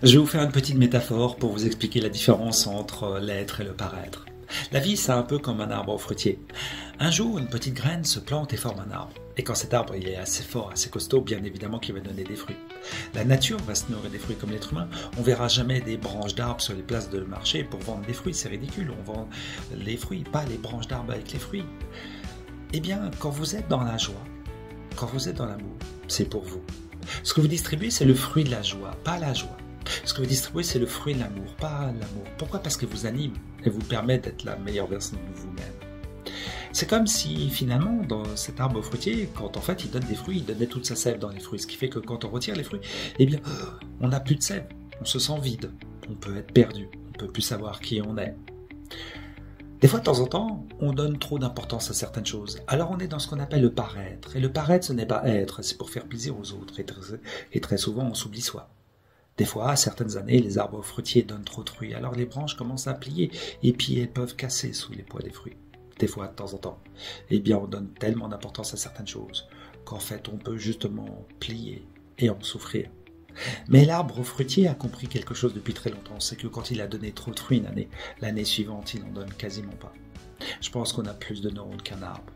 Je vais vous faire une petite métaphore pour vous expliquer la différence entre l'être et le paraître. La vie, c'est un peu comme un arbre fruitier. Un jour, une petite graine se plante et forme un arbre. Et quand cet arbre il est assez fort, assez costaud, bien évidemment qu'il va donner des fruits. La nature va se nourrir des fruits comme l'être humain. On verra jamais des branches d'arbres sur les places de marché pour vendre des fruits, c'est ridicule. On vend les fruits, pas les branches d'arbres avec les fruits. Eh bien, quand vous êtes dans la joie, quand vous êtes dans l'amour, c'est pour vous. Ce que vous distribuez, c'est le fruit de la joie, pas la joie. Ce que vous distribuez, c'est le fruit de l'amour, pas l'amour. Pourquoi ? Parce que vous anime et vous permet d'être la meilleure version de vous-même. C'est comme si, finalement, dans cet arbre fruitier, quand en fait il donne des fruits, il donnait toute sa sève dans les fruits. Ce qui fait que quand on retire les fruits, eh bien, on n'a plus de sève. On se sent vide. On peut être perdu. On peut plus savoir qui on est. Des fois, de temps en temps, on donne trop d'importance à certaines choses. Alors on est dans ce qu'on appelle le paraître. Et le paraître, ce n'est pas être, c'est pour faire plaisir aux autres. Et très souvent, on s'oublie soi. Des fois, à certaines années, les arbres fruitiers donnent trop de fruits. Alors les branches commencent à plier. Et puis elles peuvent casser sous les poids des fruits. Des fois, de temps en temps. Eh bien, on donne tellement d'importance à certaines choses qu'en fait, on peut justement plier et en souffrir. Mais l'arbre fruitier a compris quelque chose depuis très longtemps, c'est que quand il a donné trop de fruits une année, l'année suivante, il n'en donne quasiment pas. Je pense qu'on a plus de neurones qu'un arbre.